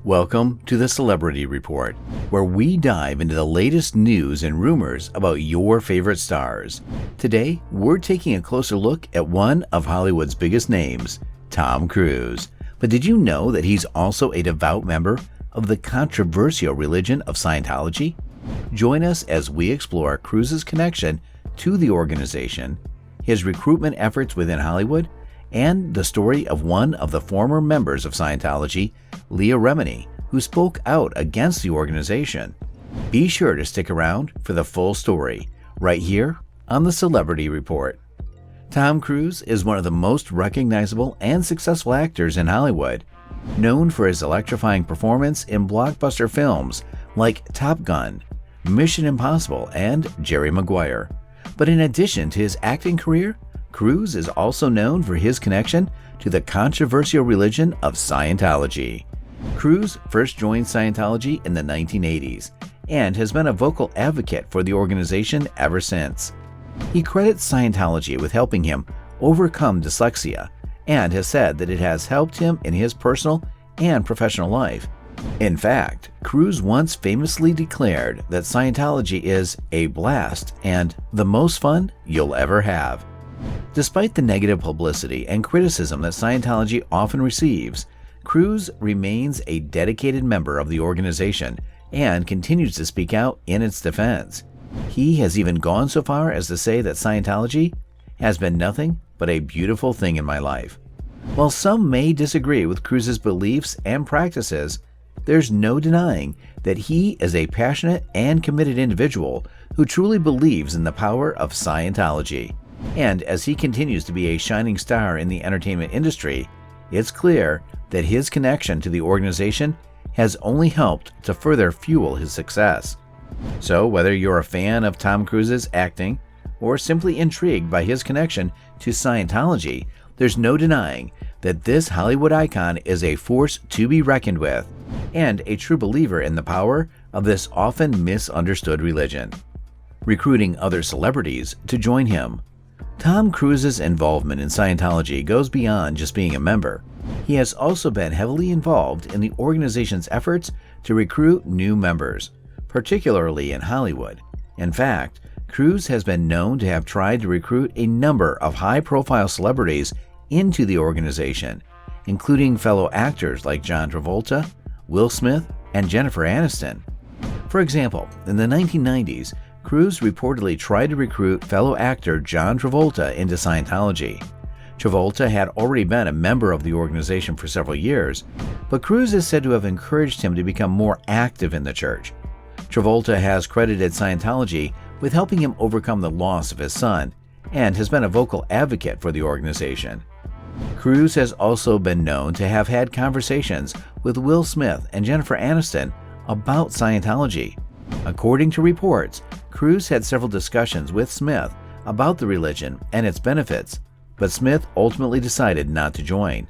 Welcome to the Celebrity Report, where we dive into the latest news and rumors about your favorite stars. Today, we're taking a closer look at one of Hollywood's biggest names, Tom Cruise. But did you know that he's also a devout member of the controversial religion of Scientology? Join us as we explore Cruise's connection to the organization, his recruitment efforts within Hollywood, and the story of one of the former members of Scientology, Leah Remini, who spoke out against the organization. Be sure to stick around for the full story, right here on the Celebrity Report. Tom Cruise is one of the most recognizable and successful actors in Hollywood, known for his electrifying performance in blockbuster films like Top Gun, Mission Impossible, and Jerry Maguire. But in addition to his acting career, Cruise is also known for his connection to the controversial religion of Scientology. Cruise first joined Scientology in the 1980s and has been a vocal advocate for the organization ever since. He credits Scientology with helping him overcome dyslexia and has said that it has helped him in his personal and professional life. In fact, Cruise once famously declared that Scientology is a blast and the most fun you'll ever have. Despite the negative publicity and criticism that Scientology often receives, Cruise remains a dedicated member of the organization and continues to speak out in its defense. He has even gone so far as to say that Scientology has been nothing but a beautiful thing in my life. While some may disagree with Cruise's beliefs and practices, there's no denying that he is a passionate and committed individual who truly believes in the power of Scientology. And as he continues to be a shining star in the entertainment industry, it's clear that his connection to the organization has only helped to further fuel his success. So whether you're a fan of Tom Cruise's acting or simply intrigued by his connection to Scientology, there's no denying that this Hollywood icon is a force to be reckoned with and a true believer in the power of this often misunderstood religion. Recruiting other celebrities to join him. Tom Cruise's involvement in Scientology goes beyond just being a member. He has also been heavily involved in the organization's efforts to recruit new members, particularly in Hollywood. In fact, Cruise has been known to have tried to recruit a number of high-profile celebrities into the organization, including fellow actors like John Travolta, Will Smith, and Jennifer Aniston. For example, in the 1990s, Cruise reportedly tried to recruit fellow actor John Travolta into Scientology. Travolta had already been a member of the organization for several years, but Cruise is said to have encouraged him to become more active in the church. Travolta has credited Scientology with helping him overcome the loss of his son and has been a vocal advocate for the organization. Cruise has also been known to have had conversations with Will Smith and Jennifer Aniston about Scientology. According to reports, Cruise had several discussions with Smith about the religion and its benefits, but Smith ultimately decided not to join.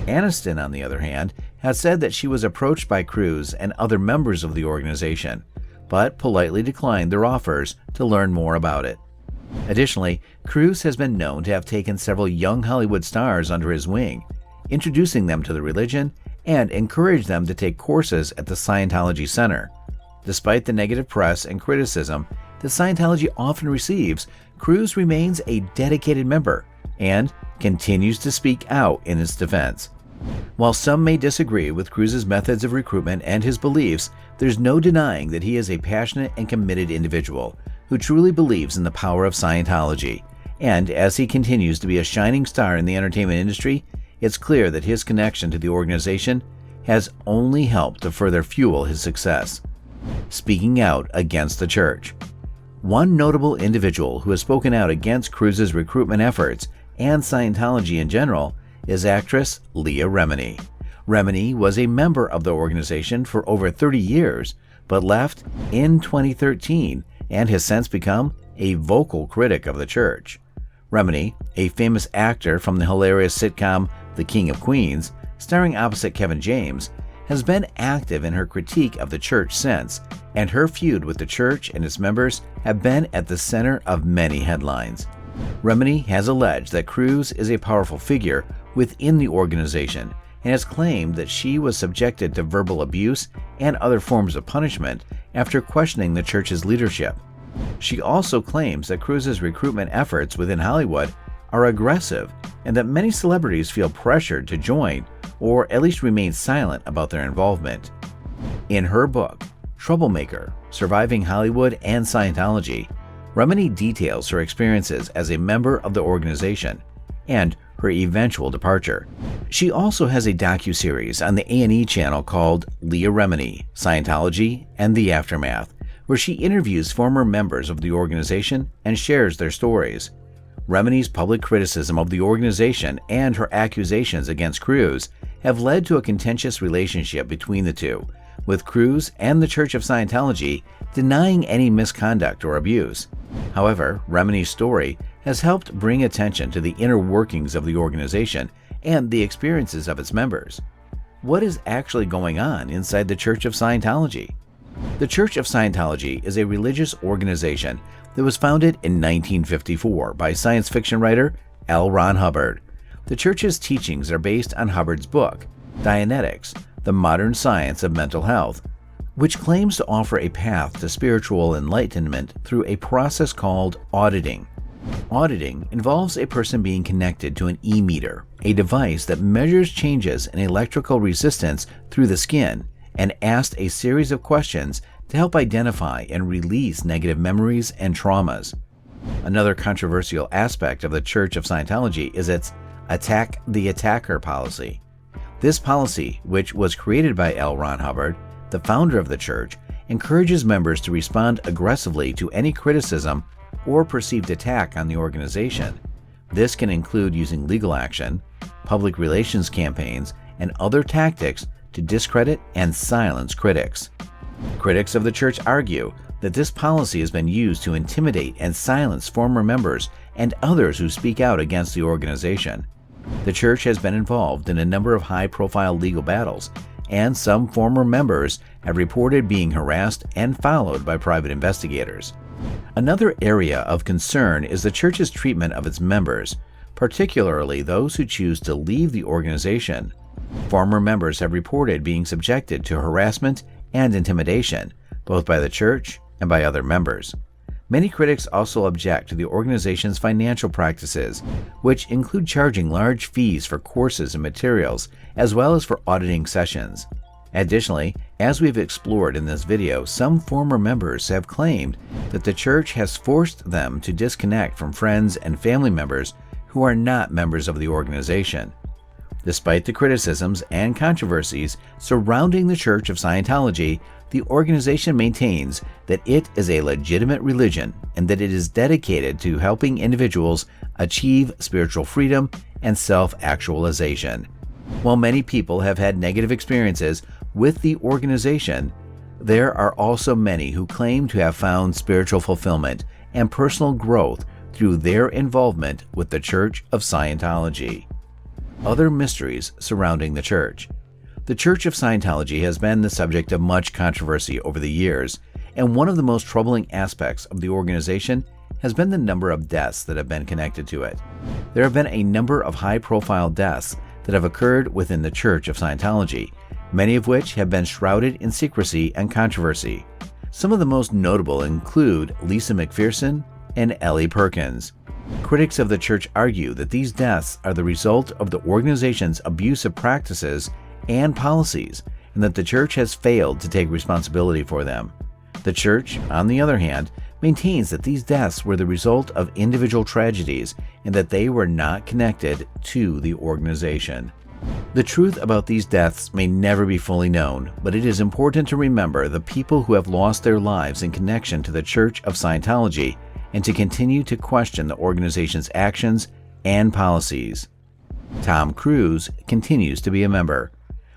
Aniston, on the other hand, has said that she was approached by Cruise and other members of the organization, but politely declined their offers to learn more about it. Additionally, Cruise has been known to have taken several young Hollywood stars under his wing, introducing them to the religion and encouraged them to take courses at the Scientology Center. Despite the negative press and criticism that Scientology often receives, Cruise remains a dedicated member and continues to speak out in its defense. While some may disagree with Cruise's methods of recruitment and his beliefs, there's no denying that he is a passionate and committed individual who truly believes in the power of Scientology. And as he continues to be a shining star in the entertainment industry, it's clear that his connection to the organization has only helped to further fuel his success. Speaking out against the church. One notable individual who has spoken out against Cruise's recruitment efforts and Scientology in general is actress Leah Remini. Remini was a member of the organization for over 30 years, but left in 2013 and has since become a vocal critic of the church. Remini, a famous actor from the hilarious sitcom The King of Queens, starring opposite Kevin James, has been active in her critique of the church since, and her feud with the church and its members have been at the center of many headlines. Remini has alleged that Cruise is a powerful figure within the organization and has claimed that she was subjected to verbal abuse and other forms of punishment after questioning the church's leadership. She also claims that Cruz's recruitment efforts within Hollywood are aggressive and that many celebrities feel pressured to join or at least remain silent about their involvement. In her book, Troublemaker: Surviving Hollywood and Scientology, Remini details her experiences as a member of the organization and her eventual departure. She also has a docuseries on the A&E channel called Leah Remini, Scientology and the Aftermath, where she interviews former members of the organization and shares their stories. Remini's public criticism of the organization and her accusations against Cruz have led to a contentious relationship between the two, with Cruz and the Church of Scientology denying any misconduct or abuse. However, Remini's story has helped bring attention to the inner workings of the organization and the experiences of its members. What is actually going on inside the Church of Scientology? The Church of Scientology is a religious organization that was founded in 1954 by science fiction writer L. Ron Hubbard. The church's teachings are based on Hubbard's book, Dianetics: The Modern Science of Mental Health, which claims to offer a path to spiritual enlightenment through a process called auditing. Auditing involves a person being connected to an e-meter, a device that measures changes in electrical resistance through the skin, and asked a series of questions to help identify and release negative memories and traumas. Another controversial aspect of the Church of Scientology is its attack the attacker policy. This policy, which was created by L. Ron Hubbard, the founder of the church, encourages members to respond aggressively to any criticism or perceived attack on the organization. This can include using legal action, public relations campaigns, and other tactics to discredit and silence critics. Critics of the church argue that this policy has been used to intimidate and silence former members and others who speak out against the organization. The church has been involved in a number of high-profile legal battles, and some former members have reported being harassed and followed by private investigators. Another area of concern is the church's treatment of its members, particularly those who choose to leave the organization. Former members have reported being subjected to harassment and intimidation, both by the church and by other members. Many critics also object to the organization's financial practices, which include charging large fees for courses and materials, as well as for auditing sessions. Additionally, as we've explored in this video, some former members have claimed that the church has forced them to disconnect from friends and family members who are not members of the organization. Despite the criticisms and controversies surrounding the Church of Scientology, the organization maintains that it is a legitimate religion and that it is dedicated to helping individuals achieve spiritual freedom and self-actualization. While many people have had negative experiences with the organization, there are also many who claim to have found spiritual fulfillment and personal growth through their involvement with the Church of Scientology. Other mysteries surrounding the church. The Church of Scientology has been the subject of much controversy over the years, and one of the most troubling aspects of the organization has been the number of deaths that have been connected to it. There have been a number of high-profile deaths that have occurred within the Church of Scientology, many of which have been shrouded in secrecy and controversy. Some of the most notable include Lisa McPherson and Ellie Perkins. Critics of the church argue that these deaths are the result of the organization's abusive practices and policies, and that the church has failed to take responsibility for them. The church, on the other hand, maintains that these deaths were the result of individual tragedies and that they were not connected to the organization. The truth about these deaths may never be fully known, but it is important to remember the people who have lost their lives in connection to the Church of Scientology and to continue to question the organization's actions and policies. Tom Cruise continues to be a member.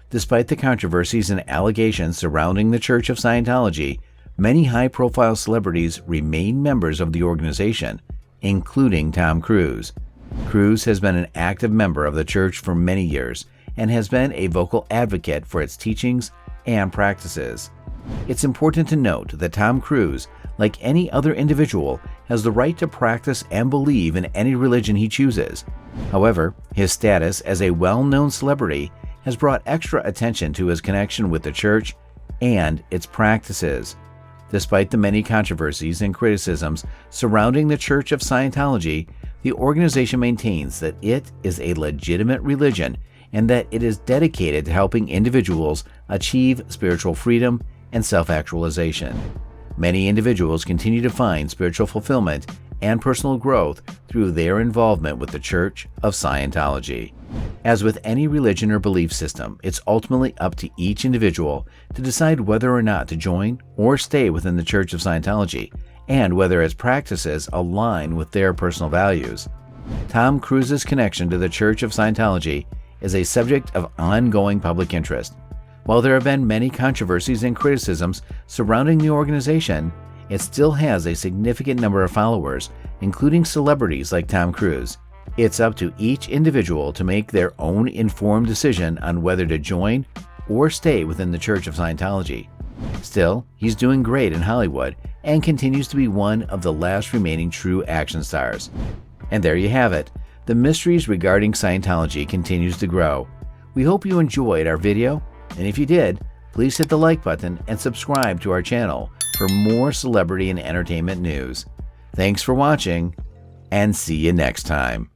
Despite the controversies and allegations surrounding the Church of Scientology, many high-profile celebrities remain members of the organization, including Tom Cruise. Cruise has been an active member of the church for many years and has been a vocal advocate for its teachings and practices. It's important to note that Tom Cruise, like any other individual, has the right to practice and believe in any religion he chooses. However, his status as a well-known celebrity has brought extra attention to his connection with the church and its practices. Despite the many controversies and criticisms surrounding the Church of Scientology, the organization maintains that it is a legitimate religion and that it is dedicated to helping individuals achieve spiritual freedom and self-actualization. Many individuals continue to find spiritual fulfillment and personal growth through their involvement with the Church of Scientology. As with any religion or belief system, it's ultimately up to each individual to decide whether or not to join or stay within the Church of Scientology, and whether its practices align with their personal values. Tom Cruise's connection to the Church of Scientology is a subject of ongoing public interest. While there have been many controversies and criticisms surrounding the organization, it still has a significant number of followers, including celebrities like Tom Cruise. It's up to each individual to make their own informed decision on whether to join or stay within the Church of Scientology. Still, he's doing great in Hollywood and continues to be one of the last remaining true action stars. And there you have it. The mysteries regarding Scientology continues to grow. We hope you enjoyed our video, and if you did, please hit the like button and subscribe to our channel for more celebrity and entertainment news. Thanks for watching, and see you next time.